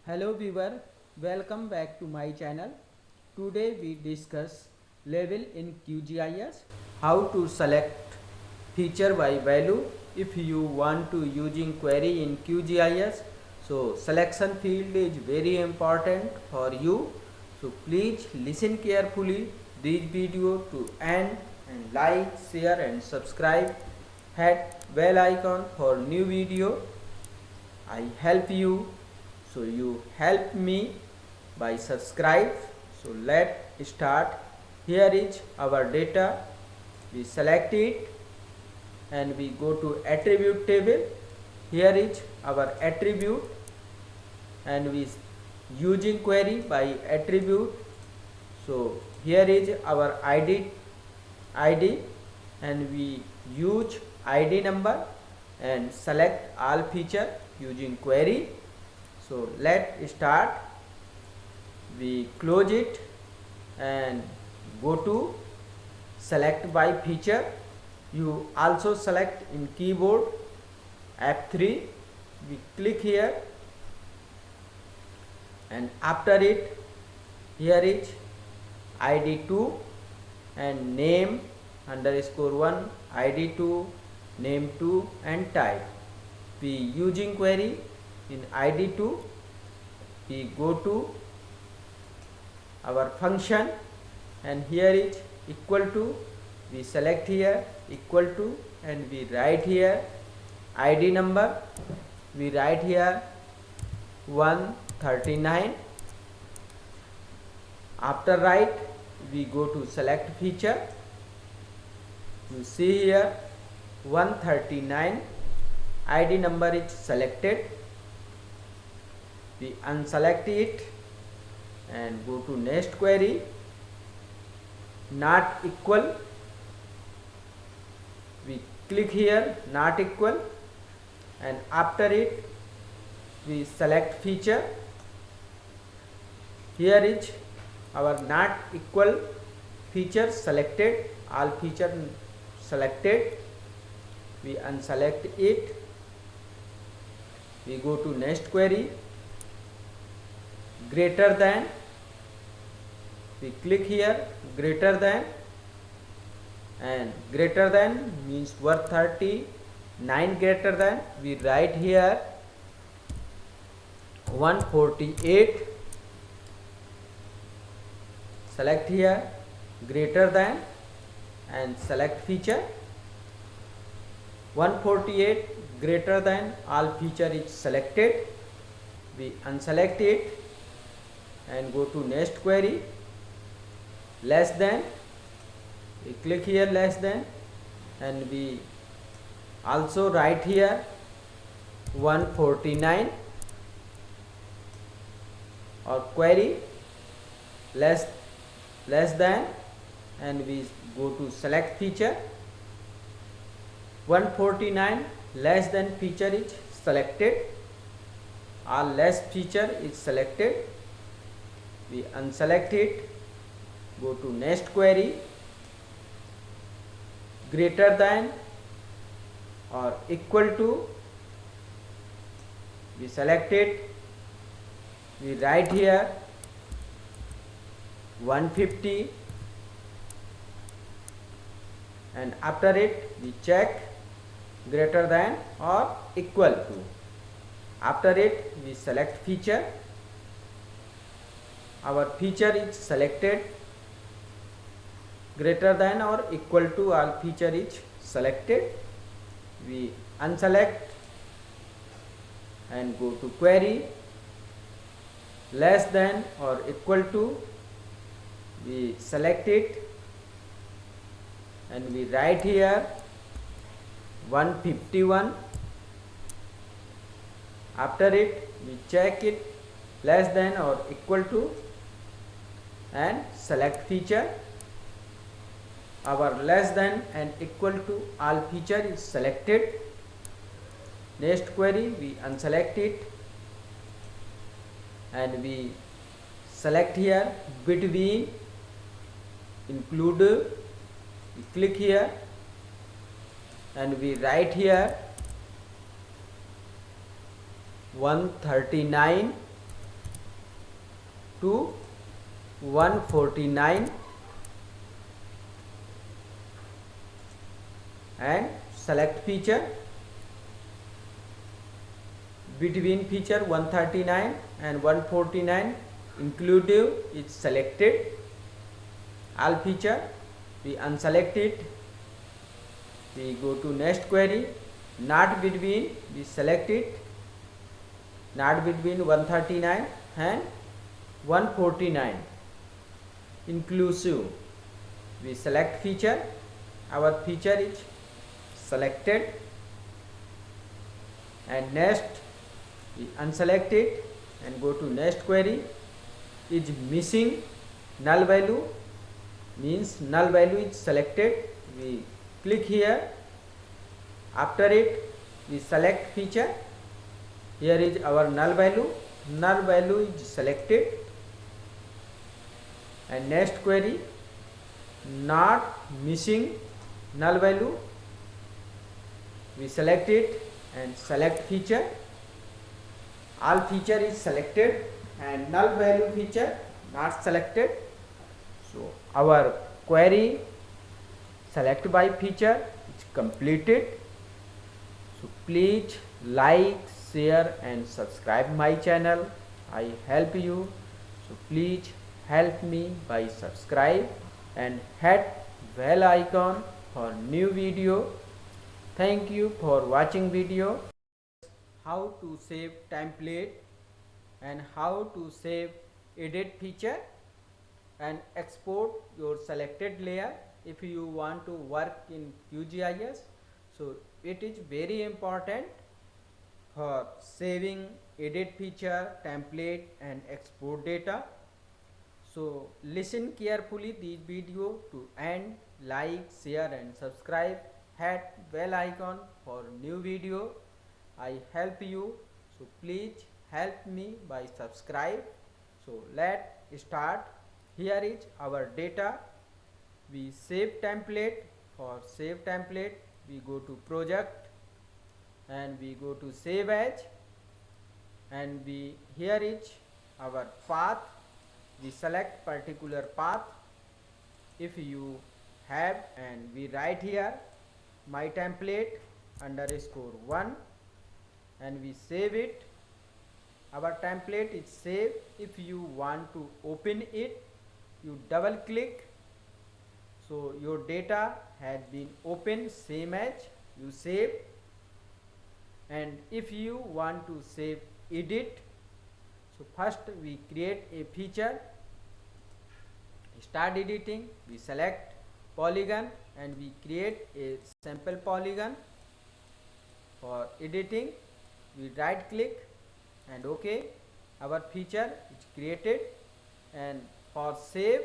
Hello viewer, welcome back to my channel. Today we discuss level in QGIS, how to select feature by value if you want to using query in QGIS. So selection field is very important for you. So please listen carefully this video to end and like, share and subscribe. Hit bell icon for new video. I help you, so you help me by subscribe. So let's start. Here is our data. We select it and we go to attribute table. Here is our attribute and we using query by attribute. So here is our ID and we use ID number and select all feature using query. So let's start. We close it and go to select by feature. You also select in keyboard F3. We click here and after it here is ID2 and name _1 ID2 name 2 and type. We using query in ID2. We go to our function and here is equal to. We select here equal to and we write here ID number. We write here 139. After write we go to select feature. You see here 139 ID number is selected. We unselect it and go to next query. Not equal. We click here not equal and after it we select feature. Here is our not equal feature selected. All feature selected. We unselect it. We go to next query. Greater than. We click here greater than and greater than means 139 greater than. We write here 148. Select here greater than and select feature. 148 greater than, all feature is selected. We unselect it and go to next query. Less than. We click here less than and we also write here 149 or query less than and we go to select feature. 149 less than feature is selected. All less feature is selected. We unselect it. Go to next query. Greater than or equal to. We select it. We write here 150 and after it we check greater than or equal to. After it we select feature. Our feature is selected. Greater than or equal to, all feature is selected. We unselect and go to query. Less than or equal to. We select it and we write here 151. After it we check it less than or equal to and select feature. Our less than and equal to, all feature is selected. Next query we unselect it and we select here between include. We click here and we write here 139 to 149 and select feature. Between feature 139 and 149 inclusive is selected. All feature we unselect it. We go to next query. Not between, we select it. Not between 139 and 149 inclusive, we select feature. Our feature is selected, and next we unselect it and go to next query. Is missing null value, means null value is selected. We click here. After it we select feature. Here is our null value. Null value is selected, and next query, not missing null value, we select it and select feature. All feature is selected and null value feature not selected. So our query select by feature is completed. So please like, share and subscribe my channel. I help you. So please help me by subscribe and hit bell icon for new video. Thank you for watching video. How to save template and how to save edit feature and export your selected layer if you want to work in QGIS. So it is very important for saving edit feature, template and export data. So listen carefully this video to end. Like, share and subscribe. Hit bell icon for new video. I help you. So please help me by subscribe. So let's start. Here is our data. We save template. For save template we go to project and we go to save as, and we here is our path. We select particular path if you have, and we write here my template _1 and we save it. Our template is saved. If you want to open it, you double click. So your data has been opened, same as you save. And if you want to save edit, so first we create a feature, start editing. We select polygon and we create a sample polygon. For editing we right click and OK. Our feature is created. And for save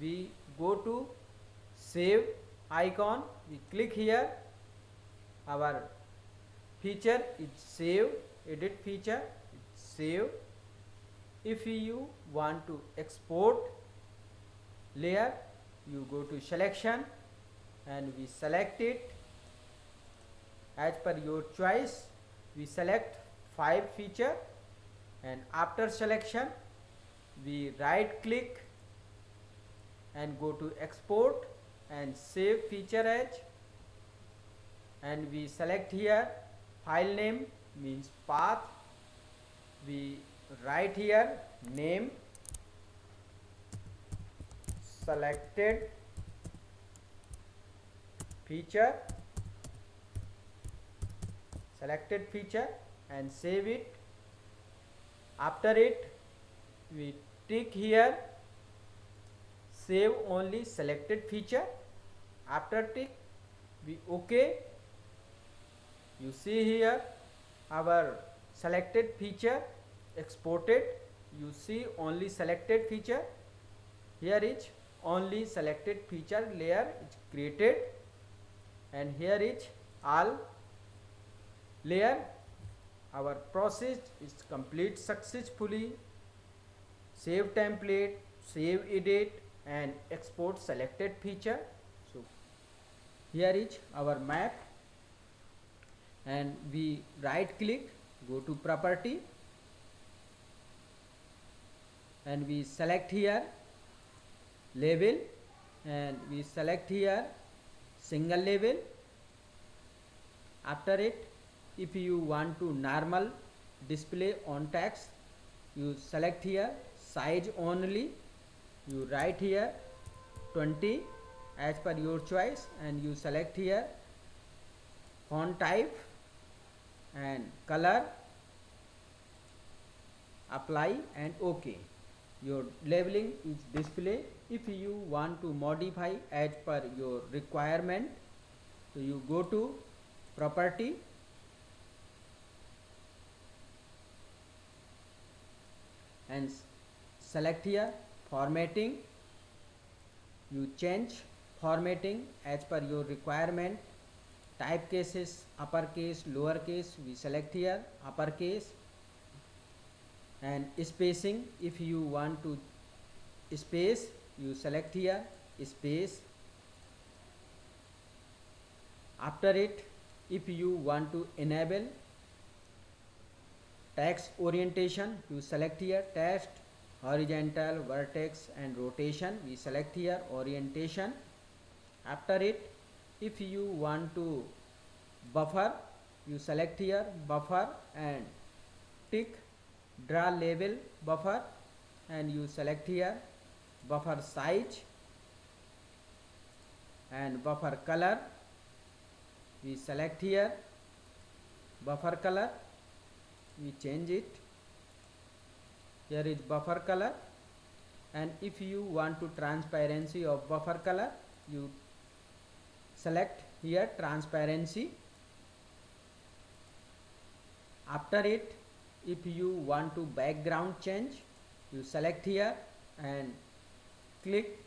we go to save icon, we click here. Our feature is saved, edit feature is saved. If you want to export layer, you go to selection and we select it as per your choice. We select 5 feature, and after selection we right click and go to export and save feature as, and we select here file name, means path. We write here name, selected feature, and save it. After it we tick here save only selected feature. After tick we OK. You see here our selected feature exported. You see only selected feature. Here is only selected feature layer is created, and here is all layer. Our process is complete successfully. Save template, save edit and export selected feature. So here is our map, and we right click, go to property and we select here label, and we select here single label. After it, if you want to normal display on text, you select here size only, you write here 20 as per your choice, and you select here font type and color, apply and OK. Your labeling is display. If you want to modify as per your requirement, so you go to property and select here formatting. You change formatting as per your requirement. Type cases, uppercase, lowercase, we select here uppercase, and spacing, if you want to space, you select here space. After it, if you want to enable text orientation, you select here text, horizontal, vertex and rotation, we select here orientation. After it, if you want to buffer, you select here buffer and tick draw label buffer, and you select here buffer size and buffer color, we select here buffer color, we change it, here is buffer color. And if you want to transparency of buffer color, you select here transparency. After it, if you want to background change, you select here and click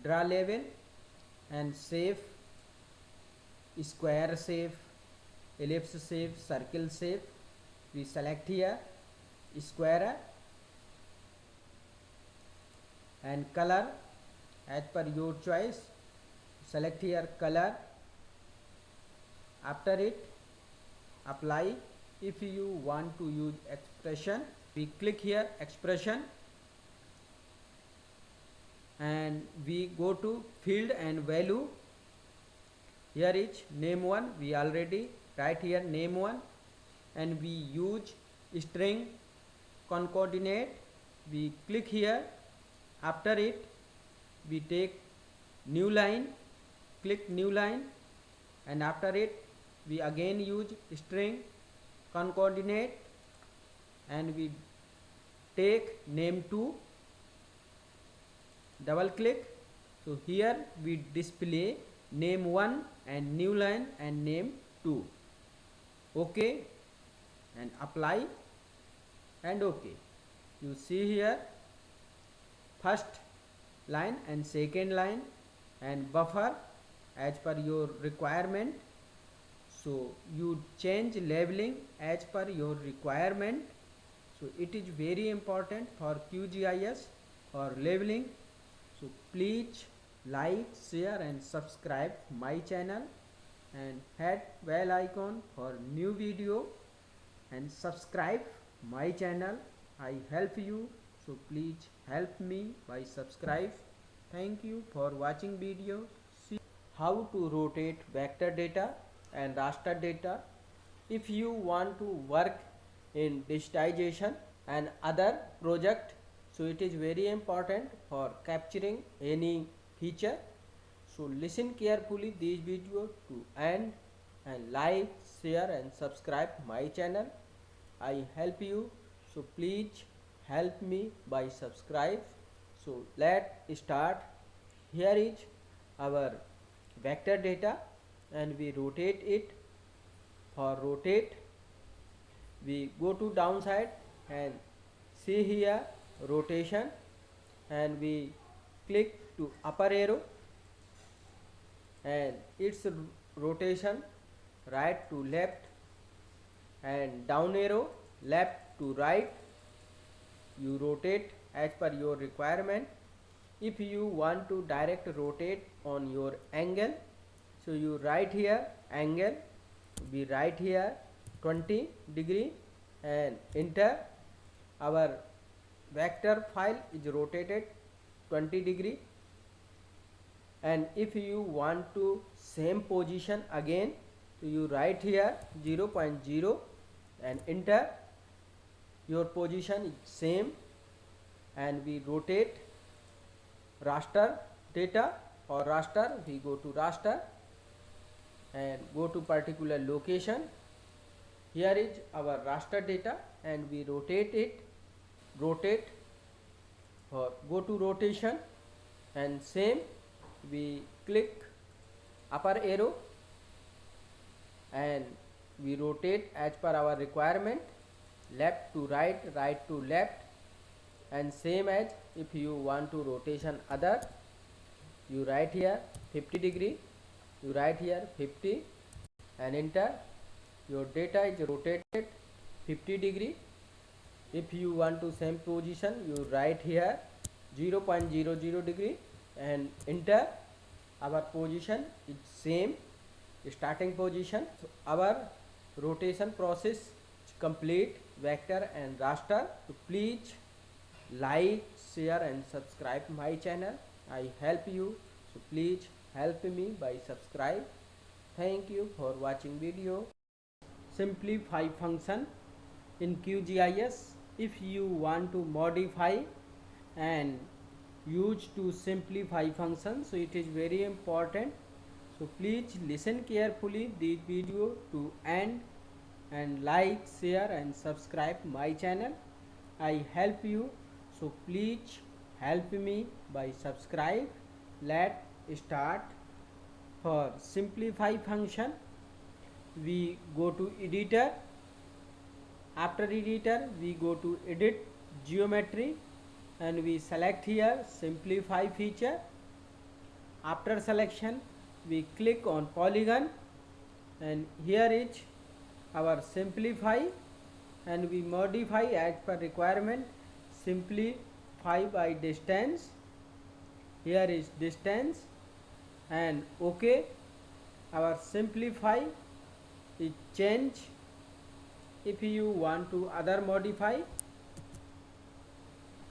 draw label and shape, square shape, ellipse shape, circle shape, we select here square, and color as per your choice, select here color. After it, apply. If you want to use expression, we click here expression, and we go to field and value. Here is name 1, we already write here name 1, and we use string concatenate, we click here. After it, we take new line, click new line, and after it we again use string concatenate, and we take name 2, double click. So here we display name 1 and new line and name 2. OK, and apply and OK. You see here first line and second line and buffer as per your requirement. So you change labeling as per your requirement. So it is very important for QGIS or labeling. So please like, share and subscribe my channel, and hit bell icon for new video, and subscribe my channel. I help you, so please help me by subscribe. Thank you for watching video. See how to rotate vector data and raster data. If you want to work in digitization and other project, so it is very important for capturing any feature. So listen carefully this video to end, and like, share and subscribe my channel. I help you, so please help me by subscribe. So let's start. Here is our vector data, and we rotate it. For rotate, we go to downside and see here rotation, and we click to upper arrow, and its rotation right to left, and down arrow left to right. You rotate as per your requirement. If you want to direct rotate on your angle, so you write here angle, we write here 20 degree and enter. Our vector file is rotated 20 degree, and if you want to same position again, so you write here 0.0 and enter. Your position is same, and we rotate raster data or raster. We go to raster and go to particular location. Here is our raster data, and we rotate it, rotate, or go to rotation, and same we click upper arrow and we rotate as per our requirement, left to right, right to left, and same as if you want to rotation other, you write here 50 degree, you write here 50 and enter. Your data is rotated 50 degree. If you want to same position, you write here 0.00 degree and enter. Our position is same, starting position. So our rotation process is complete, vector and raster. So please like, share and subscribe my channel. I help you, so please help me by subscribe. Thank you for watching video. Simplify function in QGIS. If you want to modify and use to simplify function, so it is very important. So please listen carefully this video to end and like, share and subscribe my channel. I help you, so please help me by subscribe. Let's start. For simplify function, we go to editor. After editor, we go to edit geometry and we select here simplify feature. After selection, we click on polygon, and here is our simplify, and we modify as per requirement. Simplify by distance. Here is distance and OK. Our simplify is change. If you want to other modify,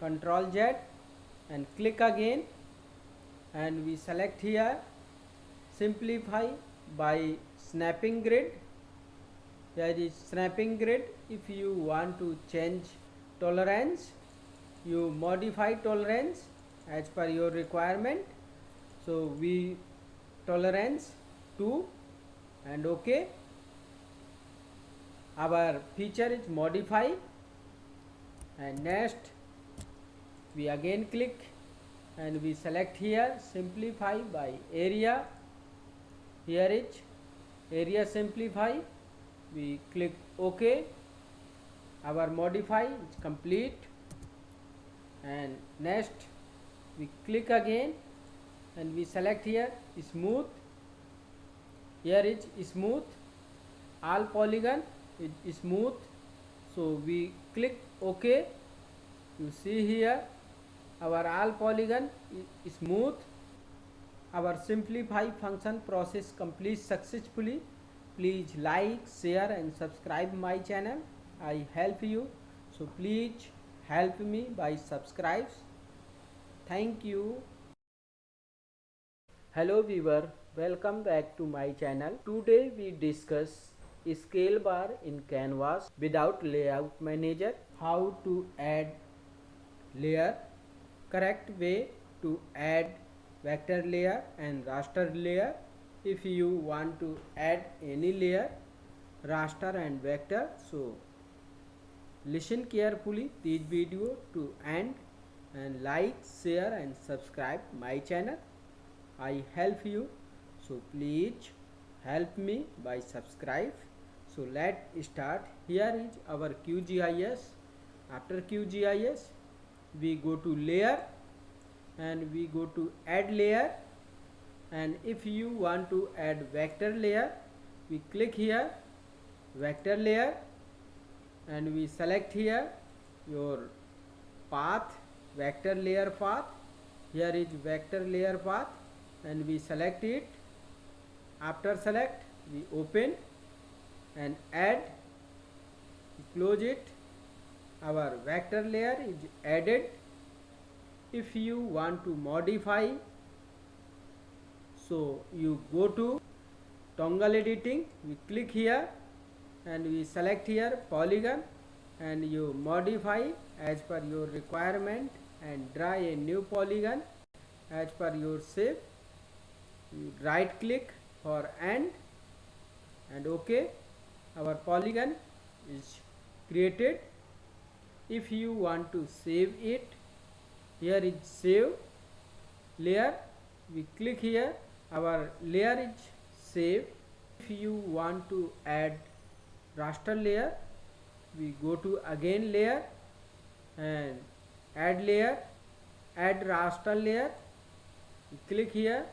Ctrl Z and click again, and we select here simplify by snapping grid. Here is snapping grid. If you want to change tolerance, you modify tolerance as per your requirement. So we tolerance 2 and OK. Our feature is modify, and next we again click and we select here simplify by area. Here is area simplify. We click OK. Our modify is complete, and next we click again and we select here smooth. Here is smooth. All polygon is smooth, so we click OK. You see here our all polygon is smooth. Our simplify function process complete successfully. Please like, share and subscribe my channel. I help you, so please help me by subscribe. Thank you. Hello viewer, welcome back to my channel. Today we discuss scale bar in canvas without layout manager. How to add layer, correct way to add vector layer and raster layer. If you want to add any layer, raster and vector, so listen carefully this video to end and like, share and subscribe my channel. I help you, so please help me by subscribe. So let's start. Here is our QGIS. After QGIS, we go to layer and we go to add layer, and if you want to add vector layer, we click here vector layer and we select here your path, vector layer path. Here is vector layer path and we select it. After select, we open and add, close it. our vector layer is added. If you want to modify, so you go to toggle editing, we click here and we select here polygon, and you modify as per your requirement and draw a new polygon as per your shape. You right click for end and OK. Our polygon is created. If you want to save it, here is save layer, we click here, our layer is saved. If you want to add raster layer, we go to again layer and add layer, add raster layer, we click here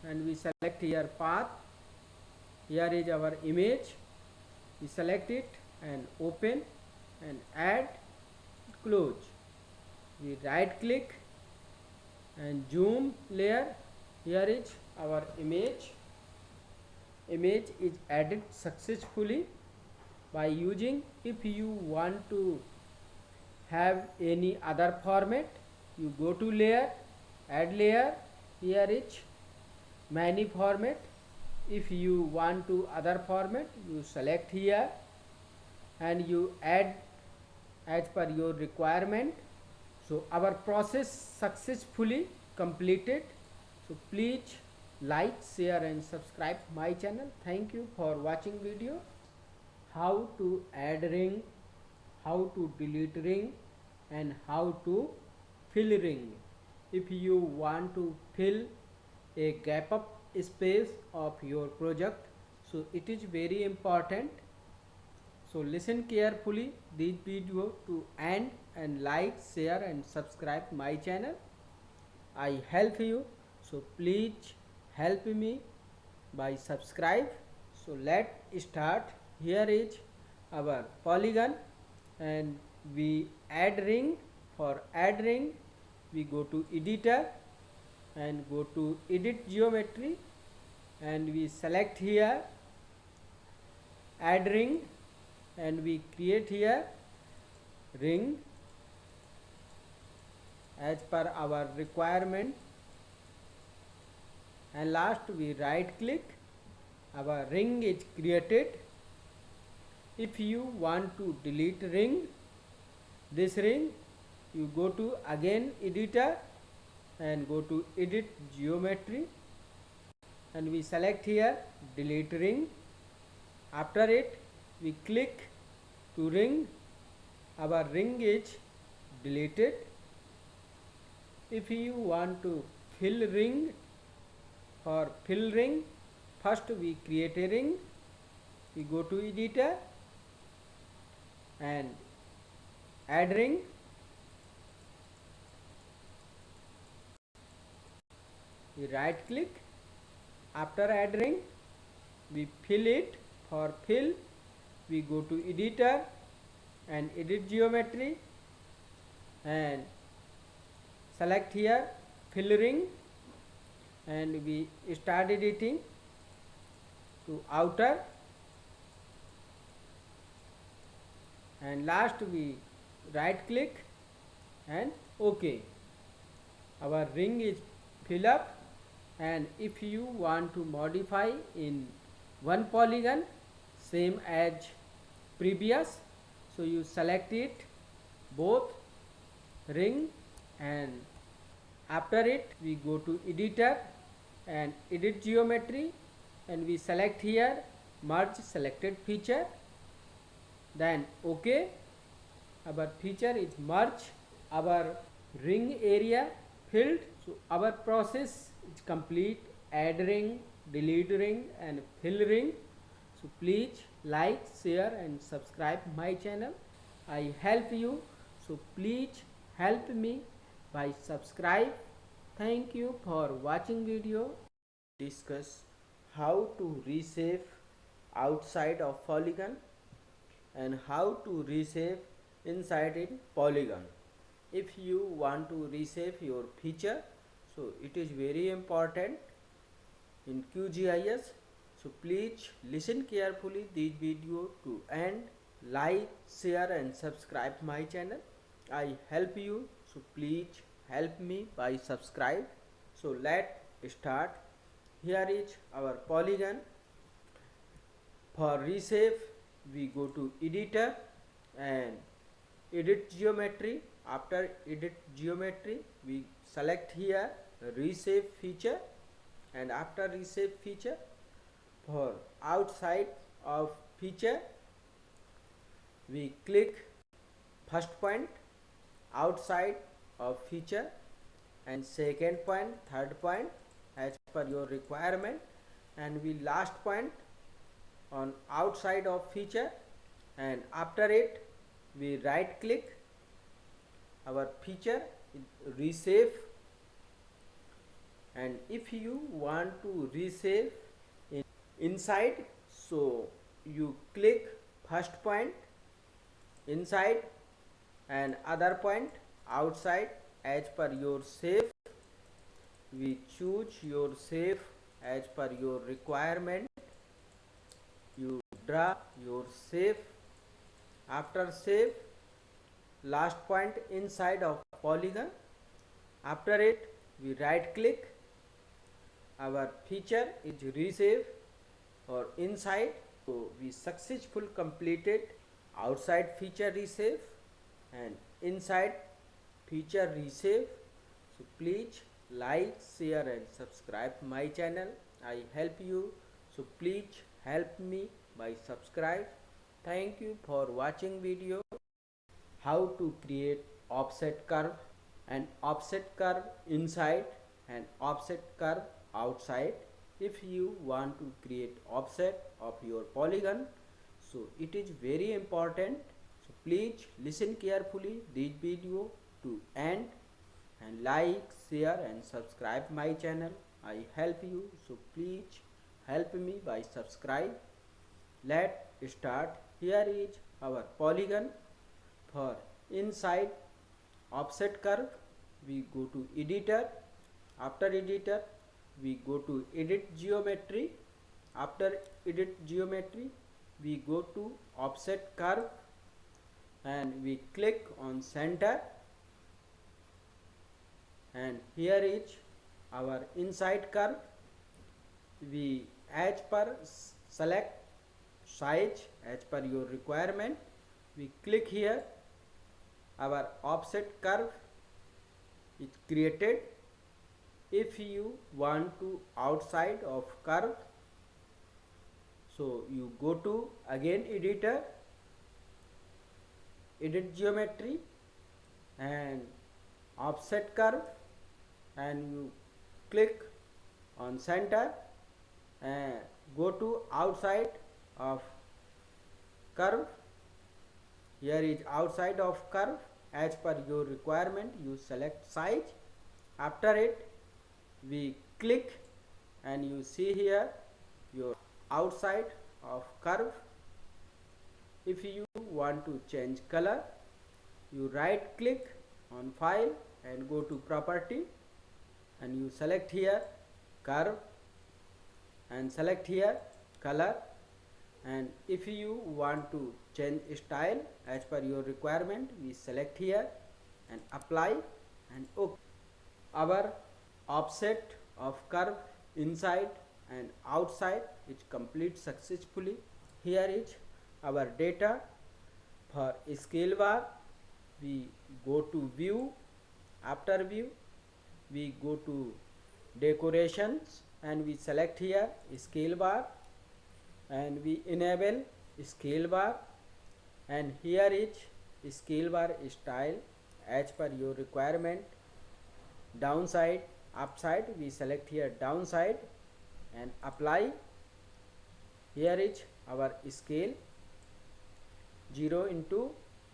and we select here path. Here is our image, we select it and open and add, close. We right click and zoom layer. Here is our image is added successfully by using. If you want to have any other format, you go to layer, add layer, here is many format. If you want to other format, you select here and you add as per your requirement. So our process successfully completed. So please like, share and subscribe my channel. Thank you for watching video. How to add ring, how to delete ring and how to fill ring. If you want to fill a gap up space of your project, so it is very important. So listen carefully this video to end and like, share and subscribe my channel. I help you, so please help me by subscribe. So let's start. Here is our polygon and we add ring. For add ring, we go to editor and go to edit geometry and we select here add ring and we create here ring as per our requirement, and last we right click, our ring is created. If you want to delete ring, this ring, you go to again editor and go to edit geometry and we select here delete ring. After it we click to ring, our ring is deleted. If you want to fill ring, for fill ring, first we create a ring, we go to editor and add ring, we right click. After add ring, we fill it. For fill, we go to editor and edit geometry and select here fill ring and we start editing to outer, and last we right click and OK. Our ring is fill up. And if you want to modify in one polygon same as previous, so you select it both ring and after it we go to editor and edit geometry and we select here merge selected feature, then OK. Our feature is merge, our ring area filled. So our process is complete, add ring, delete ring and fill ring. So please like, share and subscribe my channel. I help you, so please help me by subscribe. Thank you for watching video. Discuss how to reshape outside of polygon and how to reshape inside in polygon. If you want to reshape your feature, so it is very important in QGIS. So please listen carefully this video to end like, share and subscribe my channel. I help you, so please help me by subscribe. So let's start. Here is our polygon. For reshape we go to editor and edit geometry. After edit geometry we select here reshape feature, and after reshape feature, for outside of feature we click first point outside of feature, and second point, third point as per your requirement, and we last point on outside of feature, and after it we right click our feature reshape. And if you want to reshape inside, so you click first point inside and other point outside as per your shape. We choose your shape as per your requirement. You draw your shape. After shape, last point inside of polygon. After it we right click, our feature is reshape or inside. So we successfully completed outside feature reshape and inside feature reshape. So please like, share and subscribe my channel. I help you, so please help me by subscribe. Thank you for watching video. How to create offset curve, and offset curve inside and offset curve outside. If you want to create offset of your polygon, so it is very important. So please listen carefully this video to end, and like, share and subscribe my channel. I help you, so please help me by subscribe. Let's start. Here is our polygon. For inside offset curve we go to editor. After editor we go to edit geometry. After edit geometry we go to offset curve and we click on center, and here is our inside curve. We as per select size as per your requirement. We click here, our offset curve is created. If you want to outside of curve, so you go to again editor, edit geometry and offset curve, and you click on center and go to outside of curve. Here is outside of curve. As per your requirement you select size. After it we click and you see here your outside of curve. If you want to change color, you right click on file and go to property, and you select here curve and select here color. And if you want to change style as per your requirement, we select here and apply and OK. Our offset of curve inside and outside is complete successfully. Here is our data. For scale bar we go to view. After view we go to decorations and we select here scale bar and we enable scale bar, and here is scale bar style as per your requirement. Downside, upside, we select here downside and apply. Here is our scale 0 into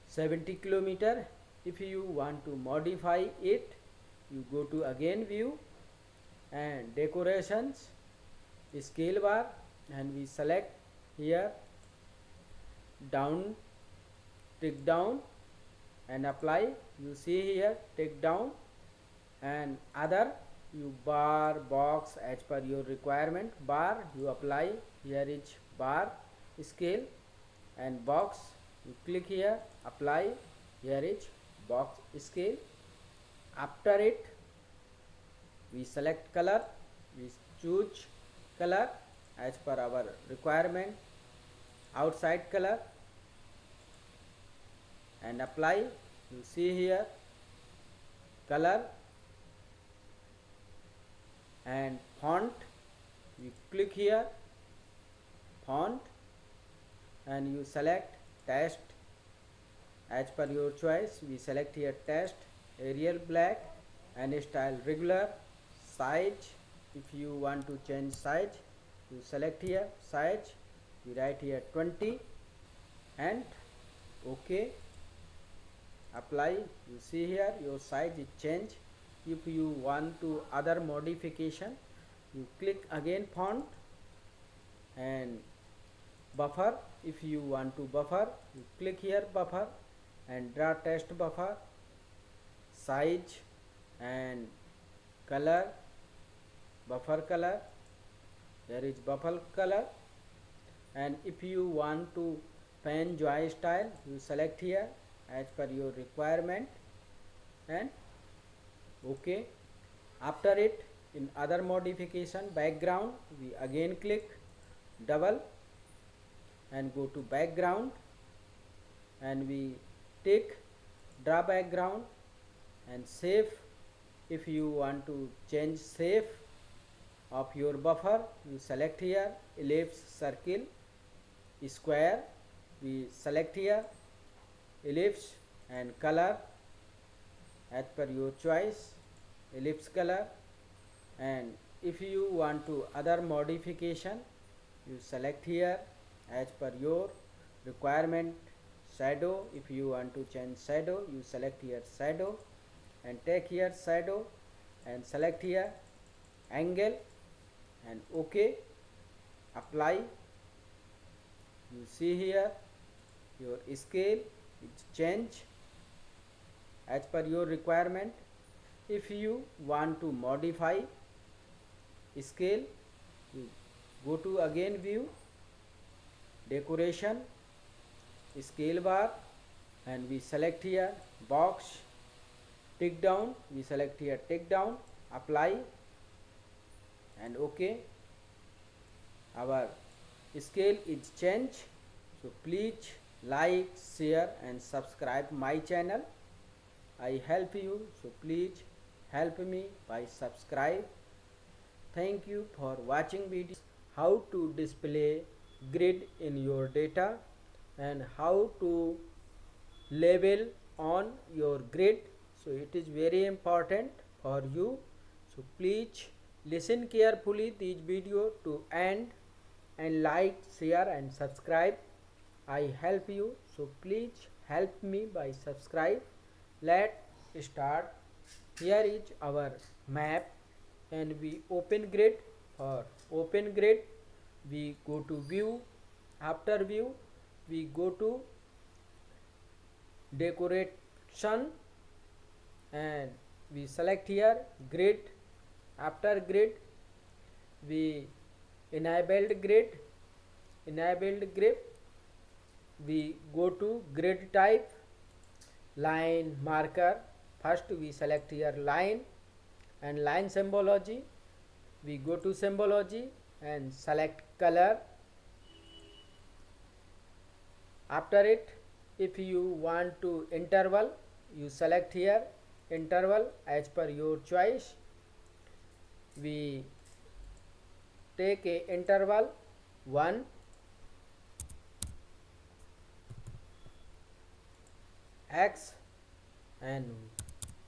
70 kilometer. If you want to modify it, you go to again view and decorations scale bar, and we select here down, take down and apply. You see here take down, and other you bar box as per your requirement. Bar you apply. Here is bar scale and box you click here, apply. Here is box scale. After it, we select color, we choose color as per our requirement, outside color, and apply. You see here color and font. You click here font and you select text as per your choice. We select here text, Arial black, and style regular. Size, if you want to change size, you select here size, you write here 20 and OK, apply. You see here your size is changed. If you want to other modification, you click again font and buffer. If you want to buffer, you click here buffer and draw text buffer, size and color, buffer color. There is buffer color. And if you want to pen joy style, you select here as per your requirement and OK. After it, in other modification, background, we again click double and go to background and we take draw background and shape. If you want to change shape of your buffer, you select here ellipse, circle, square. We select here ellipse and color as per your choice, ellipse color. And if you want to other modification, you select here as per your requirement, shadow. If you want to change shadow, you select here shadow and take here shadow and select here angle and OK, apply. You see here your scale is change as per your requirement. If you want to modify scale, you go to again view, decoration, scale bar, and we select here box, tick down. We select here tick down, apply and OK. Our scale is changed. So please like, share and subscribe my channel. I help you, so please help me by subscribe. Thank you for watching video. How to display grid in your data and how to label on your grid. So it is very important for you. So please listen carefully this video to end and like, share and subscribe. I help you, so please help me by subscribe. Let's start. Here is our map and we open grid. For open grid, we go to view. After view, we go to decoration and we select here grid. After grid, we enabled grid. We go to grid type, line marker. First we select here line and line symbology. We go to symbology and select color. After it, if you want to interval, you select here interval as per your choice. We take a interval 1, x and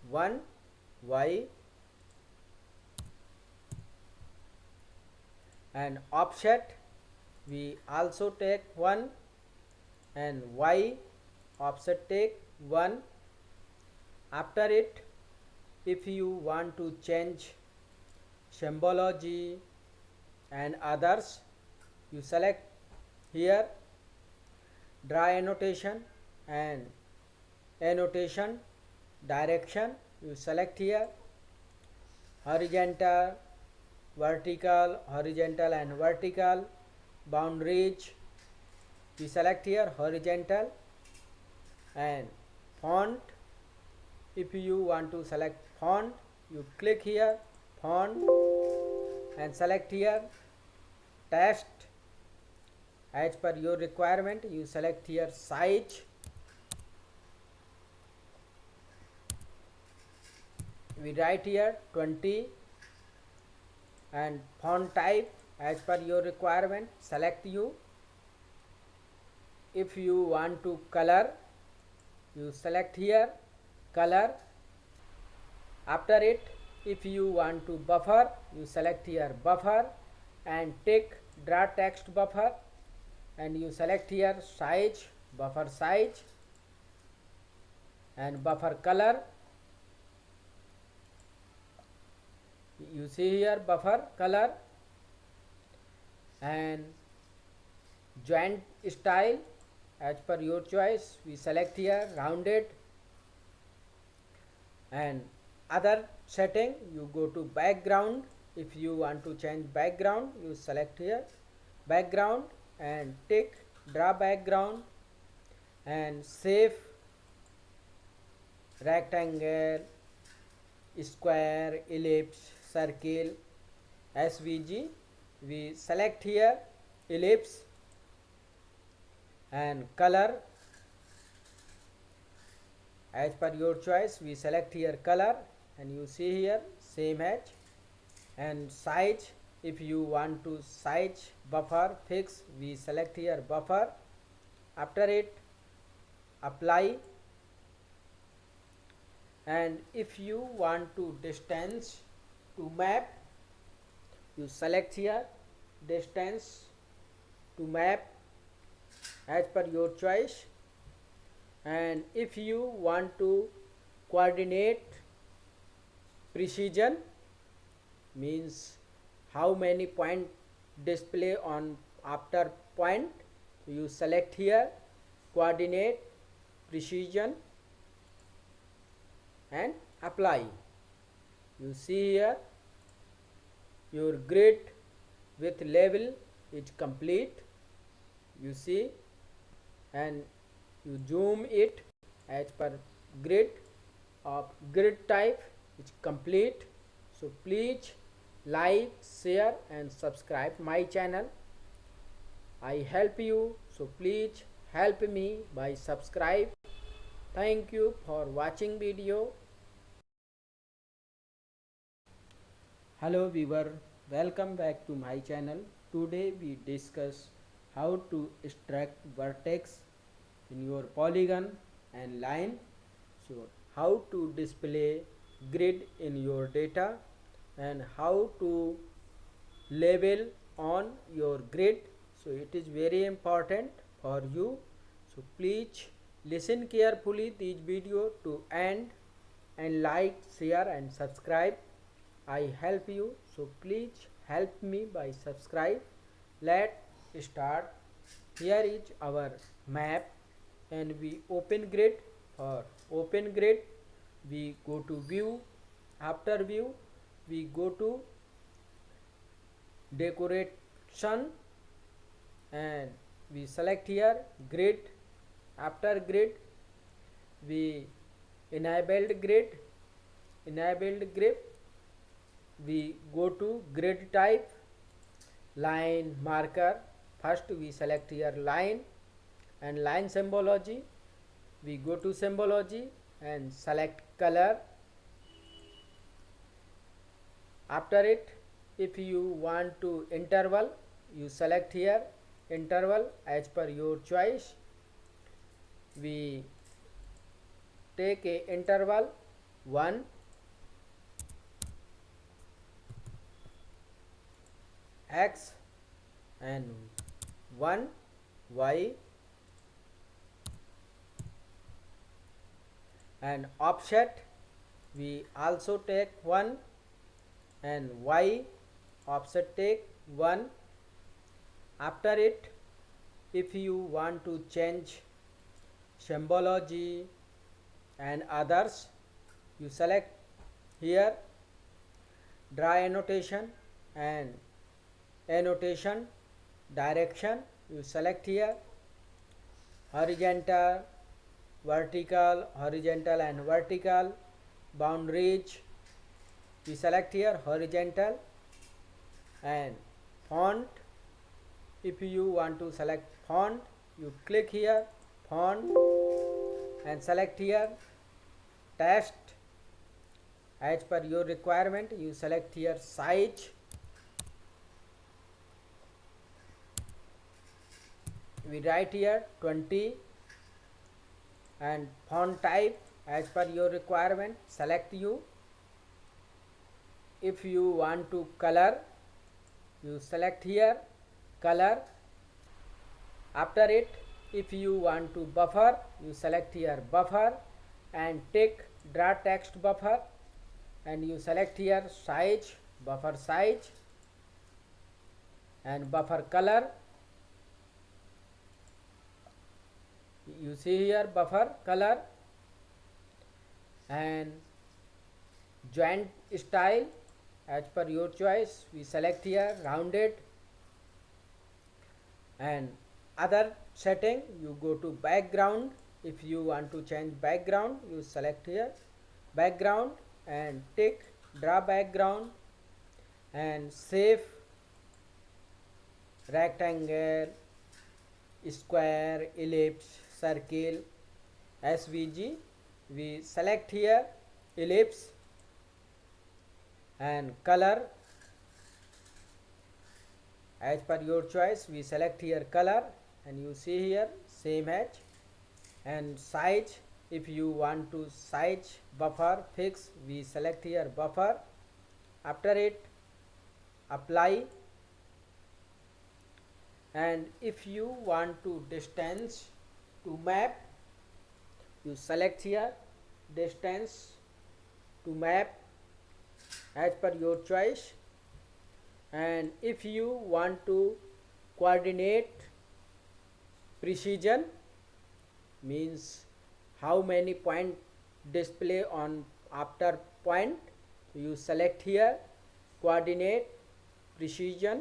1, y, and offset we also take 1 and y offset take 1. After it, if you want to change symbology and others, you select here draw annotation and annotation direction. You select here horizontal, vertical, horizontal and vertical boundaries. We select here horizontal and font. If you want to select font, you click here font and select here text. As per your requirement, you select here size. We write here 20 and font type as per your requirement. Select you. If you want to color, you select here color. After it, if you want to buffer, you select here buffer and tick draw text buffer, and you select here size, buffer size and buffer color. You see here buffer color and joint style as per your choice. We select here rounded, and other setting you go to background. If you want to change background, you select here background and tick draw background and save rectangle, square, ellipse, circle, SVG. We select here ellipse and color as per your choice. We select here color and you see here same as, and size. If you want to size buffer fix, we select here buffer. After it, apply. And if you want to distance to map, you select here distance to map as per your choice. And if you want to coordinate precision, means how many point display on after point, you select here coordinate precision and apply. You see here your grid with level is complete, you see, and you zoom it as per grid of grid type is complete. So please like, share and subscribe my channel. I help you, so please help me by subscribe. Thank you for watching video. Hello viewer, welcome back to my channel. Today we discuss how to extract vertex in your polygon and line. So how to display grid in your data and how to label on your grid. So it is very important for you. So please listen carefully this video to end and like, share and subscribe. I help you, so please help me by subscribe. Let's start. Here is our map and we open grid. For open grid, we go to view. After view, we go to decoration and we select here grid. After grid, we enabled grid. We go to grid type, line marker. First we select here line and line symbology. We go to symbology and select color. After it, if you want to interval, you select here interval as per your choice. We take a interval 1, x and 1 y, and offset we also take 1 and y offset take 1. After it, if you want to change symbology and others, you select here draw annotation and annotation direction. You select here horizontal, vertical, horizontal and vertical boundaries. We select here horizontal. And font, if you want to select font, you click here font and select here text. As per your requirement, you select here size. We write here 20. And font type, as per your requirement, select you. If you want to color, you select here color. After it, if you want to buffer, you select here buffer and tick draw text buffer, and you select here size, buffer size, and buffer color. You see here buffer color. And joint style, as per your choice, we select here rounded. And other setting, you go to background. If you want to change background, you select here background and tick draw background and save rectangle, square, ellipse, circle, SVG. We select here ellipse. And color, as per your choice, we select here color, and you see here same as. And size, if you want to size buffer fix, we select here buffer. After it, apply. And if you want to distance to map, you select here distance to map, as per your choice. And if you want to coordinate precision, means how many point display on after point, you select here coordinate precision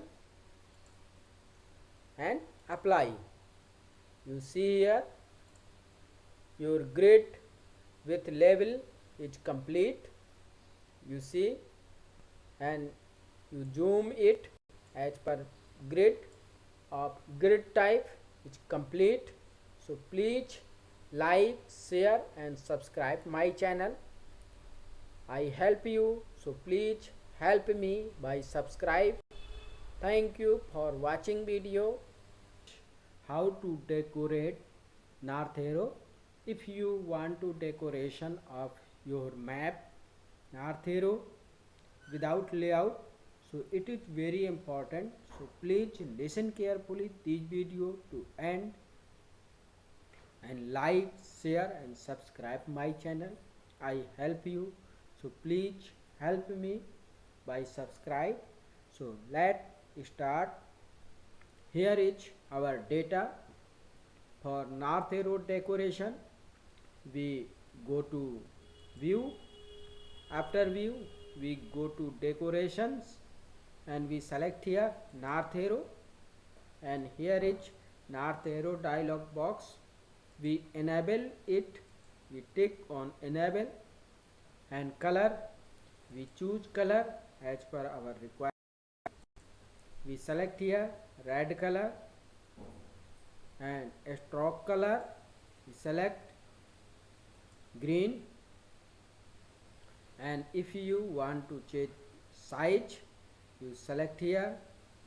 and apply. You see here your grid with level is complete, you see. And you zoom it as per grid of grid type is complete. So please like, share and subscribe my channel. I help you, so please help me by subscribe. Thank you for watching video. How to decorate north arrow. If you want to decoration of your map north arrow without layout, so it is very important. So please listen carefully this video to end, and like, share and subscribe my channel. I help you, so please help me by subscribe. So let's start. Here is our data for north arrow decoration. We go to view. After view, we go to decorations and we select here north arrow. And here is north arrow dialog box. We enable it. We tick on enable. And color, we choose color as per our requirement. We select here red color. And stroke color, we select green. And if you want to change size, you select here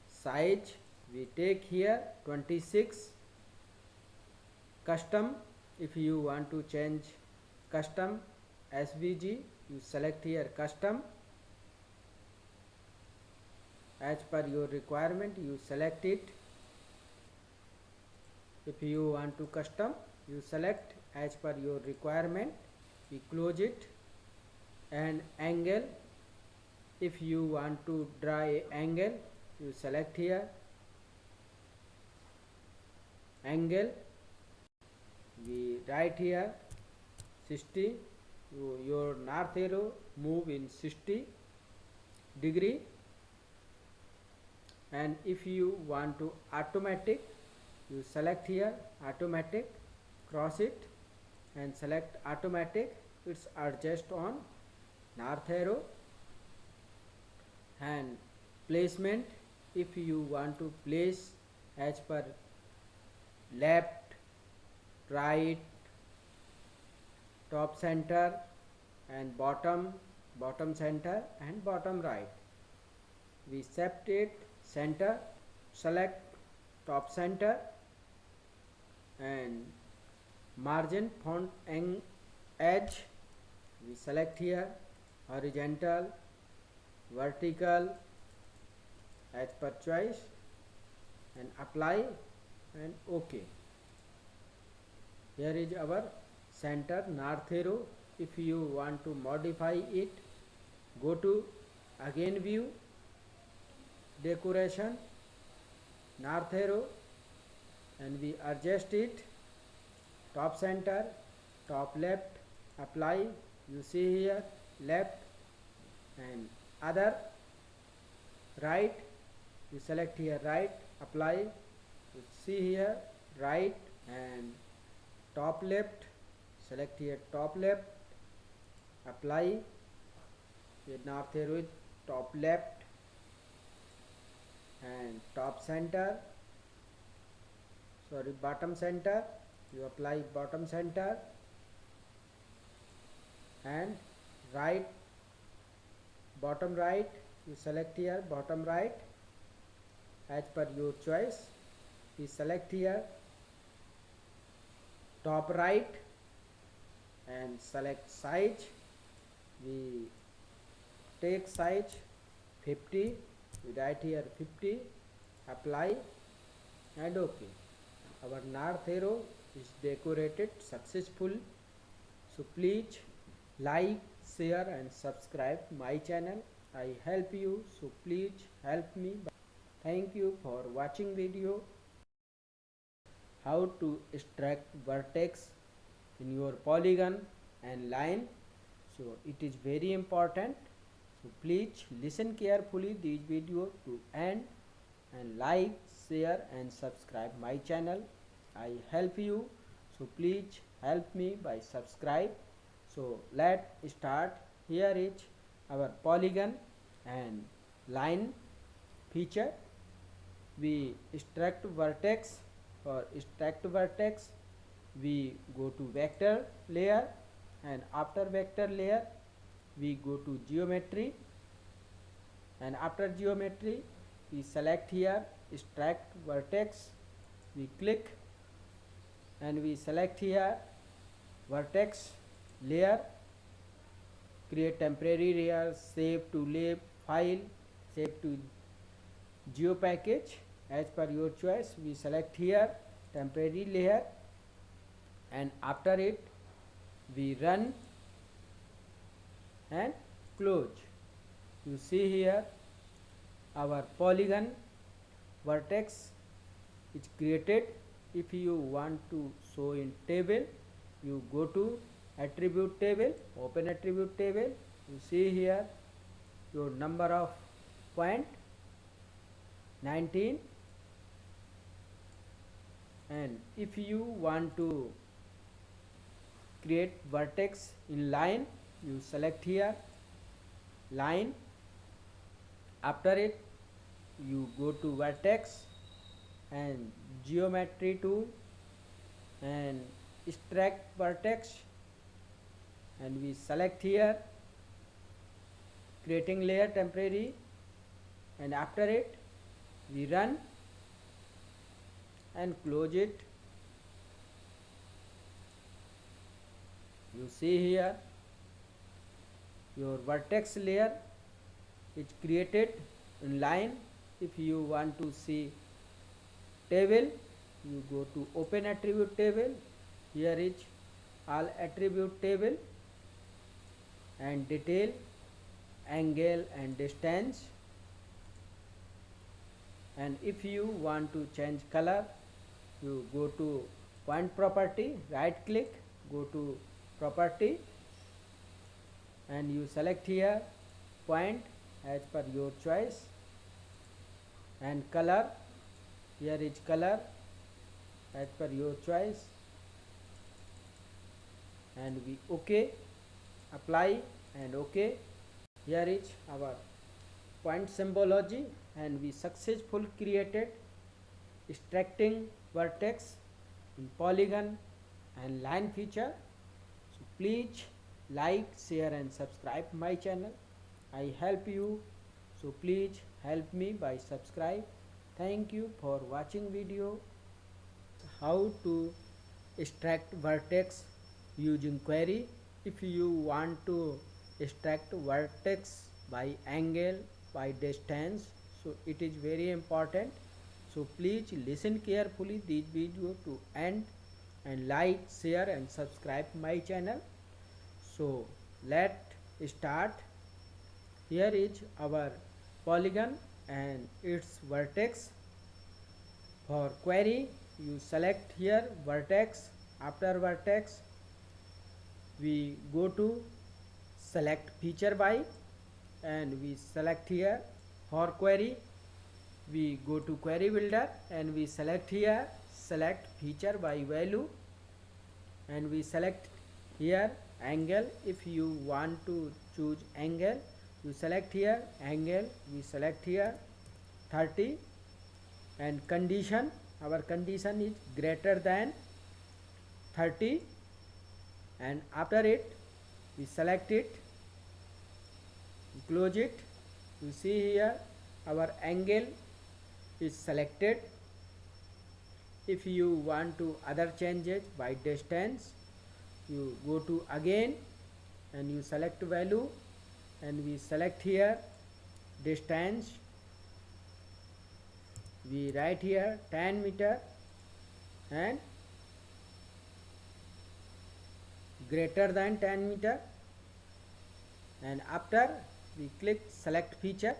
size. We take here 26. Custom, if you want to change custom SVG, you select here custom. As per your requirement, you select it. If you want to custom, you select as per your requirement. We close it. And angle, if you want to draw a angle, you select here angle. We write here 60. Your north arrow move in 60 degree. And if you want to automatic, you select here automatic, cross it. and select automatic. It's adjust on north arrow. And placement, if you want to place as per left, right, top center and bottom center and bottom right. We set it center, select top center, and margin font edge, we select here horizontal, vertical as per choice, and apply and OK. Here is our center north arrow. If you want to modify it, go to again view, decoration, north arrow, and we adjust it top center, top left, apply. You see here left, and other right, you select here right, apply. You see here right, and top left, select here top left, apply. Here north arrow is top left, and top center, sorry, bottom center, you apply bottom center, and right, bottom right, you select here bottom right as per your choice. We select here top right and select size. We take size 50, we write here 50, apply and OK. Our north arrow is decorated successful. So please like, share and subscribe my channel. I help you, so please help me. Thank you for watching video. How to extract vertex in your polygon and line. So it is very important. So please listen carefully this video to end, and like, share and subscribe my channel. I help you, so please help me by subscribe. So let's start. Here is our polygon and line feature. We extract vertex. For extract vertex, we go to vector layer, and after vector layer we go to geometry, and after geometry we select here extract vertex. We click and we select here vertex layer, create temporary layer, save to lab file, save to geo package as per your choice. We select here temporary layer, and after it we run and close. You see here our polygon vertex is created. If you want to show in table, you go to attribute table, open attribute table. You see here your number of point 19, and if you want to create vertex in line, you select here line. After it you go to vertex and geometry tool and extract vertex, and we select here creating layer temporary, and after it we run and close it. You see here your vertex layer is created in line. If you want to see table, you go to open attribute table. Here is all attribute table and detail, angle and distance. And if you want to change color, you go to point property, right click, go to property, and you select here point as per your choice, and color, here is color as per your choice, and we OK, apply and OK. Here is our point symbology, and we successfully created extracting vertex in polygon and line feature. So please like, share and subscribe my channel. I help you, so please help me by subscribe. Thank you for watching video how to extract vertex using query. If you want to extract vertex by angle, by distance, so it is very important. So please listen carefully this video to end and like, share and subscribe my channel. So let start. Here is our polygon and its vertex. For query, you select here vertex. After vertex, we go to select feature by, and we select here. For query, we go to query builder and we select here select feature by value, and we select here angle. If you want to choose angle, you select here angle, we select here 30, and condition, our condition is greater than 30, and after it we select it, close it. You see here our angle is selected. If you want to other changes by distance, you go to again and you select value, and we select here distance. We write here 10 meter and greater than 10 meter, and after we click select feature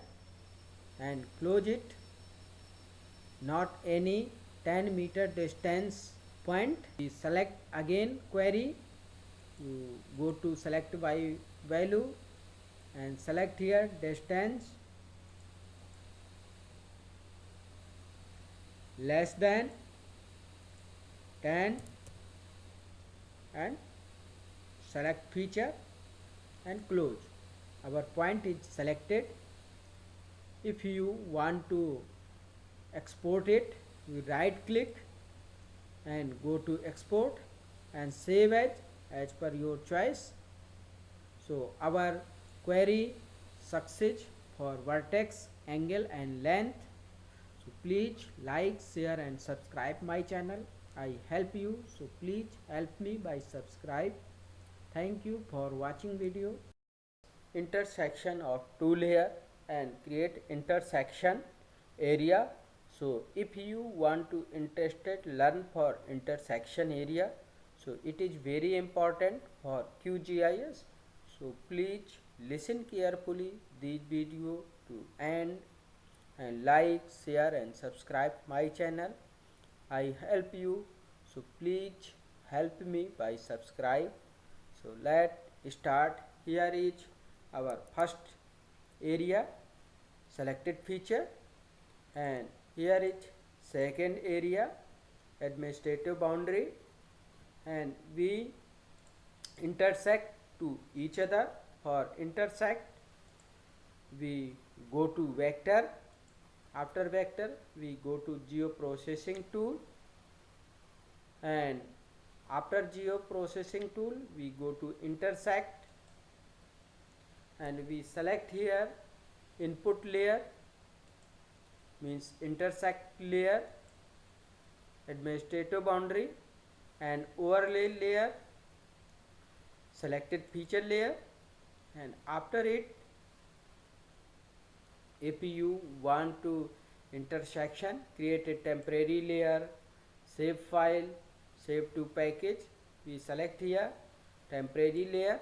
and close it. Not any 10 meter distance point. We select again query, you go to select by value and select here distance less than 10 and select feature and close. Our point is selected. If you want to export it, we right click and go to export and save as per your choice. So our query success for vertex, angle and length. So please like, share and subscribe my channel. I help you, so please help me by subscribe. Thank you for watching video. Intersection of two layer and create intersection area. So if you want to interested learn for intersection area, so it is very important for QGIS. So please listen carefully this video to end and like, share and subscribe my channel. I help you, so please help me by subscribe. So let's start. Here is our first area selected feature, and here is second area administrative boundary, and we intersect to each other. For intersect, we go to vector. After vector, we go to geoprocessing tool, and after geoprocessing tool, we go to intersect and we select here input layer, means intersect layer, administrative boundary and overlay layer, selected feature layer, and after it, if you want to intersection, create a temporary layer, save file, save to package. We select here temporary layer.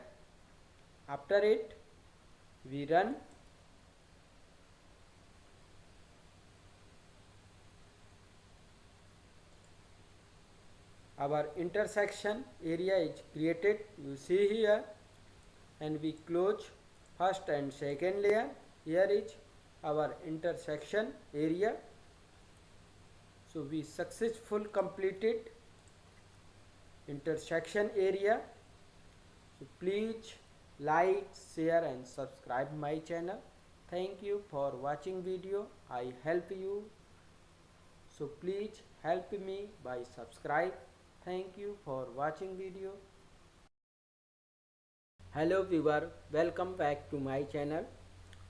After it, we run. Our intersection area is created, you see here, and we close first and second layer. Here is our intersection area. So we successfully completed intersection area. So please like, share and subscribe my channel. Thank you for watching video. I help you. So please help me by subscribe. Thank you for watching video. Hello viewer, welcome back to my channel.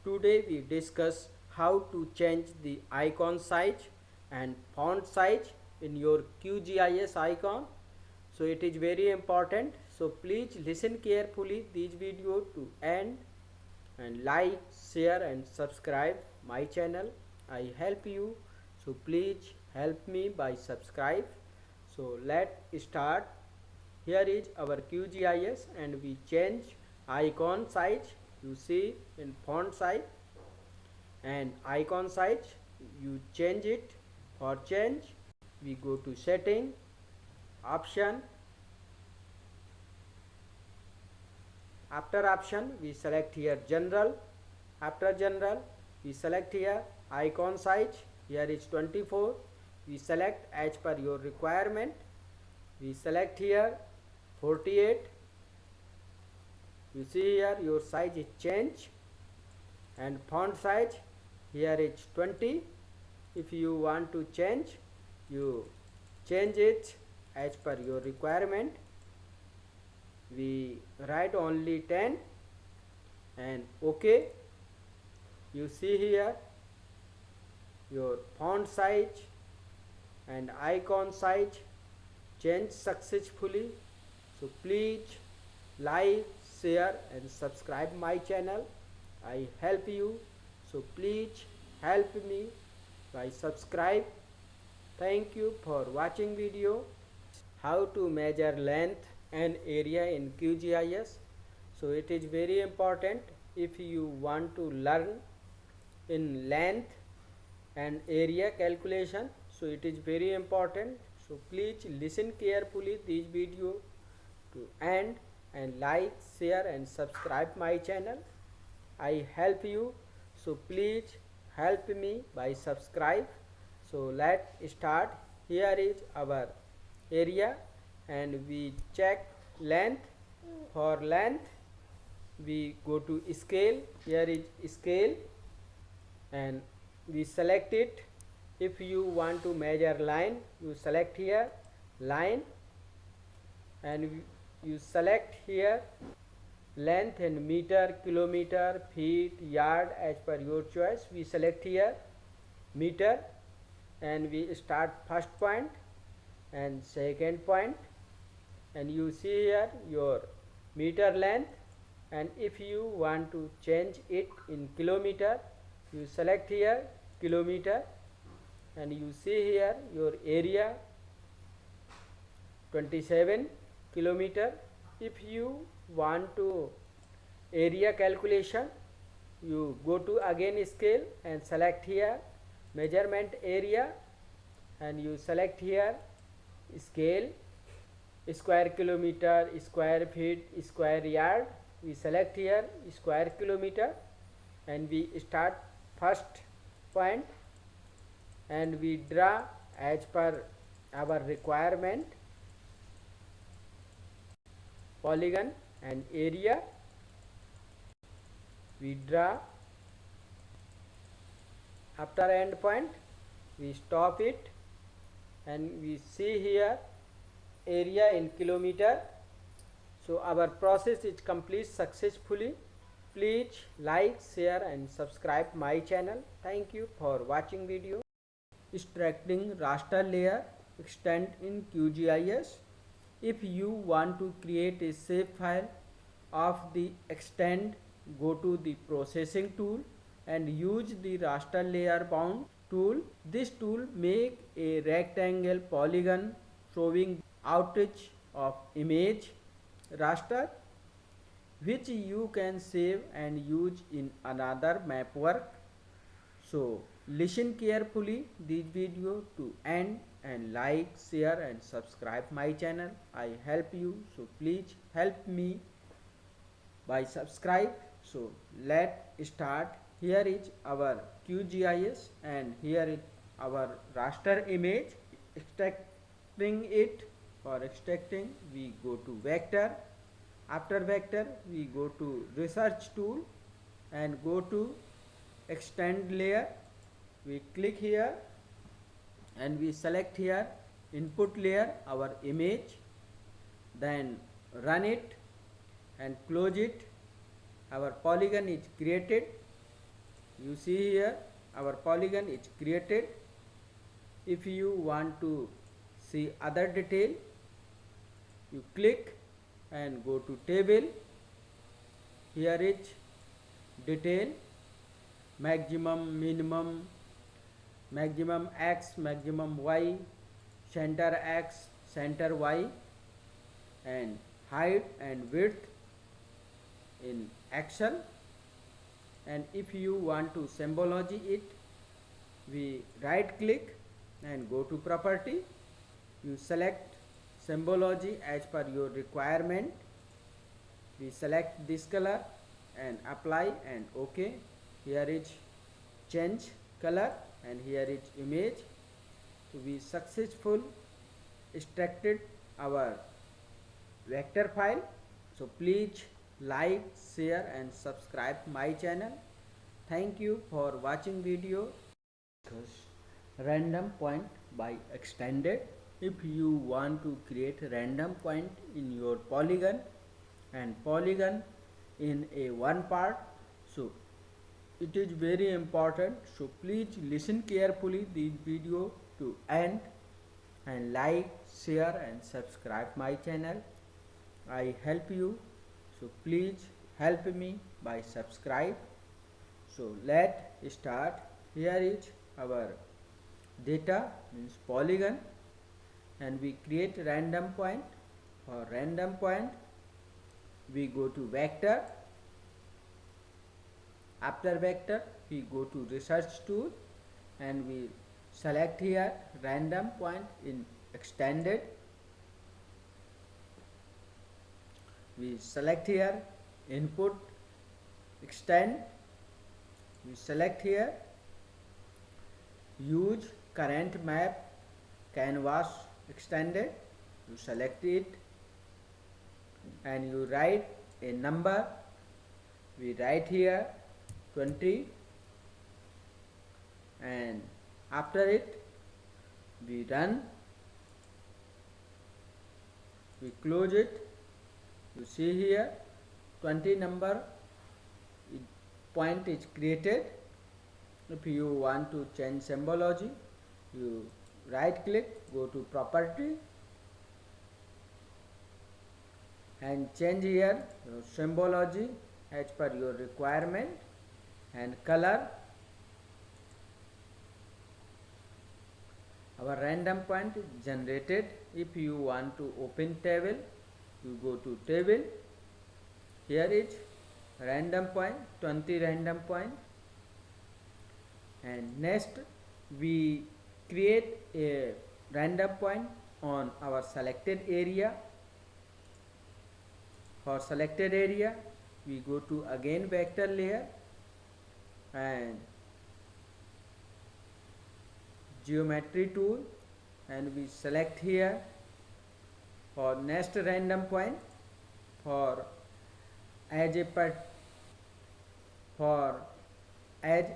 Today we discuss how to change the icon size and font size in your QGIS icon. So it is very important. So please listen carefully this video to end and like, share and subscribe my channel. I help you. So please help me by subscribe. So let's start. Here is our QGIS and we change icon size. You see in font size and icon size. You change it. For change, we go to setting, option. After option, we select here general. After general, we select here icon size. Here is 24. We select as per your requirement. We select here 48. You see here your size is changed and font size here is 20. If you want to change, you change it as per your requirement. We write only 10 and OK. You see here your font size and icon size changed successfully. So please like, share and subscribe my channel. I help you. So please help me by subscribe. Thank you for watching video. How to measure length and area in QGIS. So it is very important if you want to learn in length and area calculation. So it is very important. So please listen carefully this video to end and like, share and subscribe my channel. I help you. So please help me by subscribe. So let's start. Here is our area and we check length. For length, we go to scale. Here is scale and we select it. If you want to measure line, you select here line and you select here length in meter, kilometer, feet, yard as per your choice. We select here meter and we start first point and second point and you see here your meter length, and if you want to change it in kilometer, you select here kilometer and you see here your area 27 kilometer. If you want to area calculation, you go to again scale and select here measurement area and you select here scale square kilometer, square feet, square yard. We select here square kilometer and we start first point and we draw as per our requirement polygon and area. We draw. After end point, we stop it and we see here area in kilometer. So our process is complete successfully. Please like, share and subscribe my channel. Thank you for watching video. Extracting raster layer extent in QGIS. If you want to create a shape file of the extent, go to the processing tool and use the raster layer bound tool. This tool make a rectangle polygon showing outage of image raster, which you can save and use in another map work. So listen carefully this video to end and like, share and subscribe my channel. I help you. So please help me by subscribe. So let's start. Here is our QGIS and here is our raster image. Extracting it, for extracting we go to vector, After vector, we go to research tool and go to extend layer. We click here and we select here input layer, our image, then run it and close it. Our polygon is created. You see here our polygon is created. If you want to see other detail, you click and go to table. Here is detail, maximum, minimum, maximum x, maximum y, center x, center y, and height and width in Excel. And if you want to symbology it, we right click and go to property. You select symbology as per your requirement. We select this color and apply and OK. Here is change color and here is image. So we successful extracted our vector file. So please like, share and subscribe my channel. Thank you for watching video. Random point by extended. If you want to create random point in your polygon and polygon in a one part, so it is very important. So please listen carefully this video to end and like, share and subscribe my channel. I help you, so please help me by subscribe. So let's start. Here is our data, means polygon, and we create random point. For random point, we go to vector. After vector, we go to research tool and we select here random point in extended. We select here input extend. We select here use current map canvas extended. You select it and you write a number. We write here 20 and after it we run. We close it. You see here 20 number point is created. If you want to change symbology, you right click, go to property and change here your symbology as per your requirement and color. Our random point is generated. If you want to open table, you go to table. Here is random point, 20 random point, and next we create a random point on our selected area. For selected area, we go to again vector layer and geometry tool and we select here for next random point. For as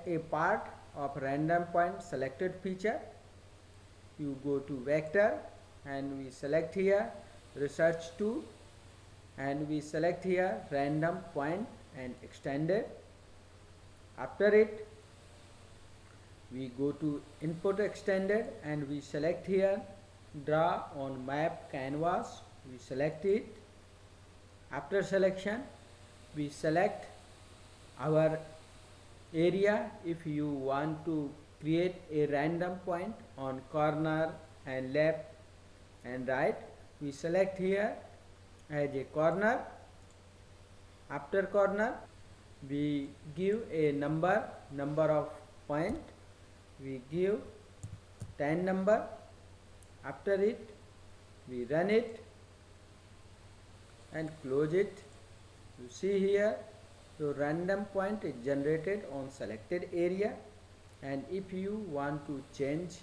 a part of random point selected feature, you go to vector and we select here research tool and we select here random point and extended. After it, we go to input extended and we select here draw on map canvas. We select it. After selection, we select our area. If you want to create a random point on corner and left and right, we select here as a corner. After corner, we give a number of point. We give 10 number. After it, we run it and close it. You see here your random point is generated on selected area. And if you want to change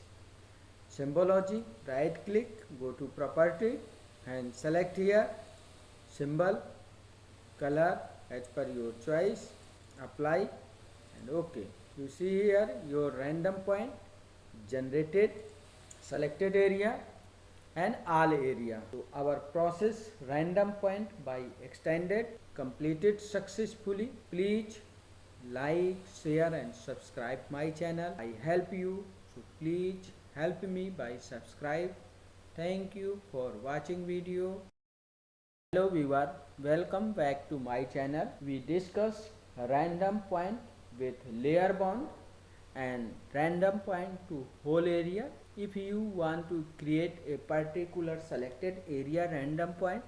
symbology, right click, go to property and select here symbol color as per your choice, apply and OK. You see here your random point generated, selected area and all area. So our process random point by extended completed successfully. Please like, share and subscribe my channel. I help you, so please help me by subscribe. Thank you for watching video. Hello viewer, welcome back to my channel. We discuss random point with layer bound and random point to whole area. If you want to create a particular selected area random point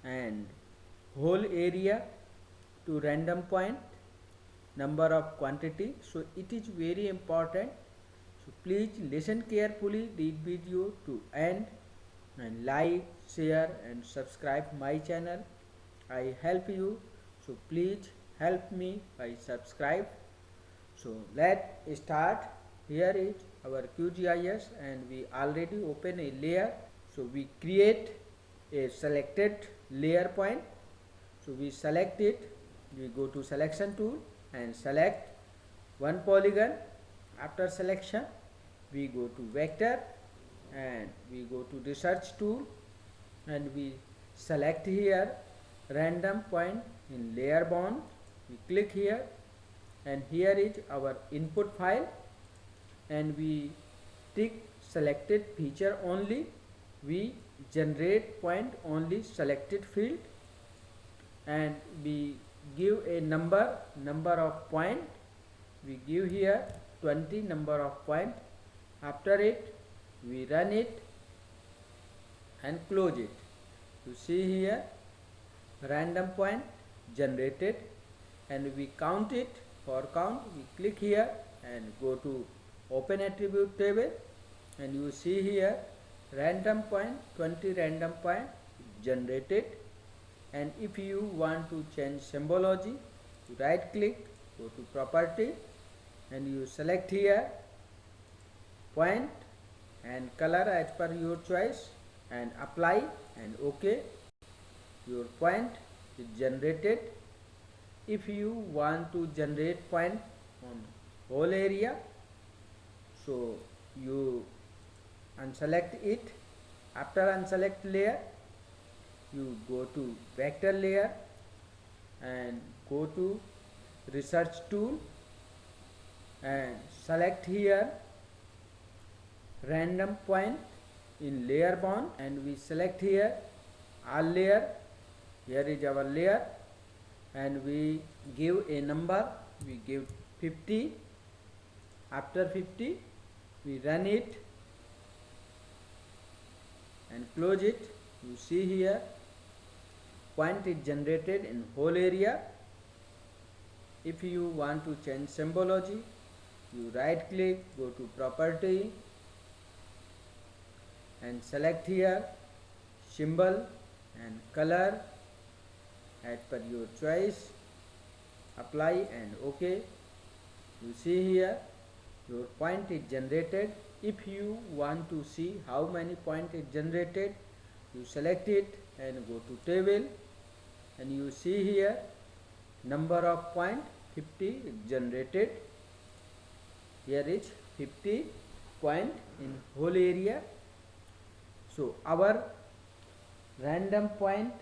and whole area to random point number of quantity, so it is very important. So please listen carefully this video to end and like, share and subscribe my channel. I help you, so please help me by subscribe. So let's start. Here is our QGIS and we already open a layer. So we create a selected layer point. So we select it, we go to selection tool and select one polygon. After selection we go to vector and we go to research tool and we select here random point in layer bound. We click here and here is our input file and we tick selected feature only. We generate point only selected field and we give a number of point. We give here 20 number of point. After it we run it and close it. You see here random point generated and we count it. For count we click here and go to open attribute table and you see here random point 20 random point generated. And if you want to change symbology, you right click, go to property and you select here point and color as per your choice and apply and OK. Your point is generated. If you want to generate point on whole area, so you unselect it. After unselect layer you go to vector layer and go to research tool and select here random point in layer bound and we select here all layer. Here is our layer and we give a number, we give 50. After 50 we run it and close it. You see here point is generated in whole area. If you want to change symbology, you right click, go to property and select here symbol and color as per your choice, apply and OK. You see here your point is generated. If you want to see how many point is generated, you select it and go to table and you see here number of point 50 is generated. Here is 50 point in whole area. So our random point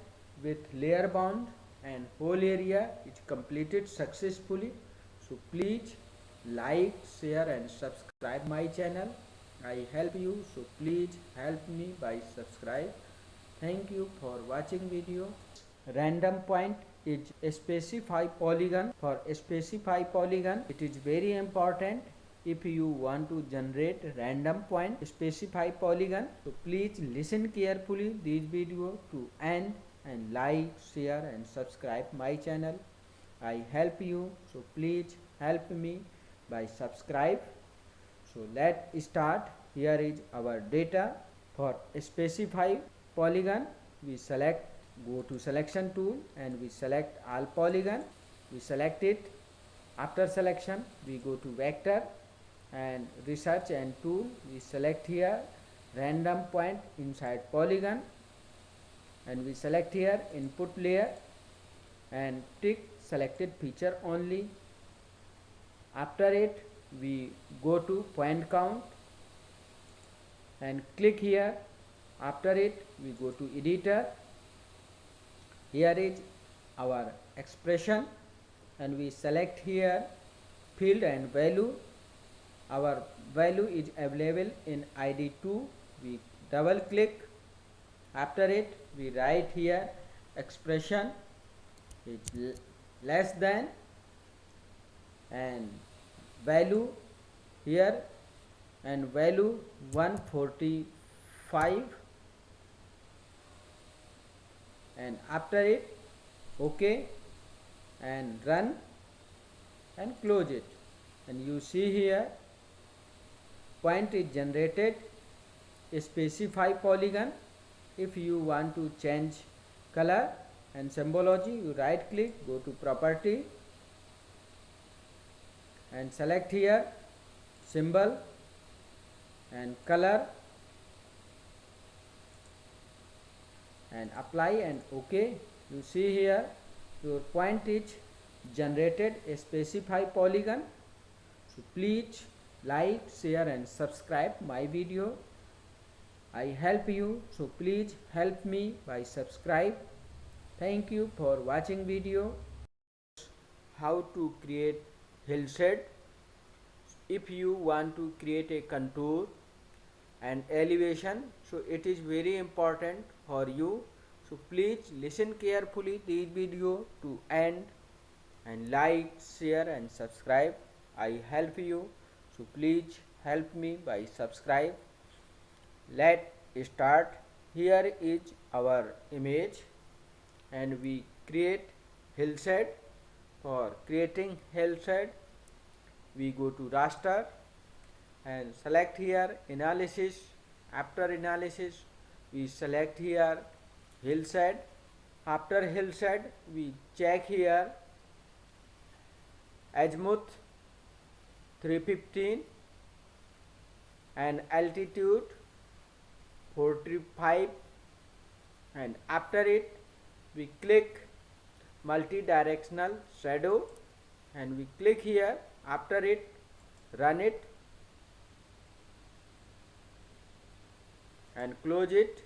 with layer bound and whole area is completed successfully. So please like, share and subscribe my channel. I help you, so please help me by subscribe. Thank you for watching video. Random point is a specified polygon. For a specified polygon, it is very important. If you want to generate random point specify polygon, so please listen carefully this video to end and like, share and subscribe my channel. I help you, so please help me by subscribe. So let's start. Here is our data. For a specify polygon, we select, go to selection tool and we select all polygon. We select it. After selection we go to vector and research and tool. We select here random point inside polygon and we select here input layer and tick selected feature only. After it, we go to point count and click here. After it, we go to editor. Here is our expression and we select here field and value. Our value is available in ID2. We double click. After it, we write here expression is less than and value here and value 145 and after it OK and run and close it, and you see here point is generated. Specify polygon. If you want to change color and symbology, you right click, go to property and select here symbol and color and apply and OK. You see here your point is generated. Specify polygon. So please like, share and subscribe my video. I help you, so please help me by subscribe. Thank you for watching video. How to create hillside. If you want to create a contour and elevation, so it is very important for you. So please listen carefully this video to end and like, share and subscribe. I help you, so please help me by subscribe. Let's start. Here is our image and we create hillside. For creating hillside, we go to raster and select here analysis. After analysis, we select here hillside. After hillside, we check here azimuth 315 and altitude 45, and after it we click multi-directional shadow and we click here. After it, run it and close it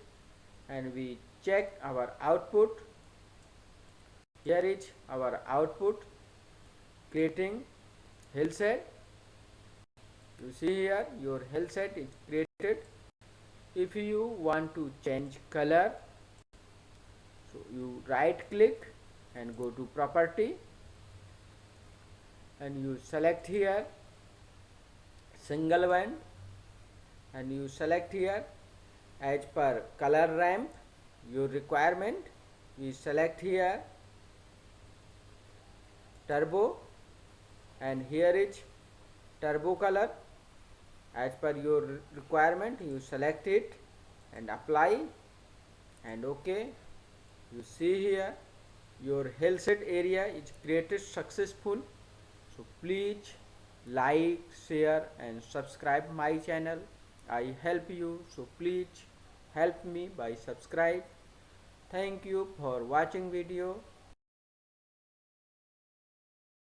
and we check our output. Here is our output creating hillside. You see here your hillside is created. If you want to change color, so you right click and go to property and you select here single band and you select here as per color ramp your requirement. We select here turbo and here is turbo color. As per your requirement, you select it and apply and OK. You see here your hillside area is created successful. So please like, share and subscribe my channel. I help you, so please help me by subscribe. Thank you for watching video.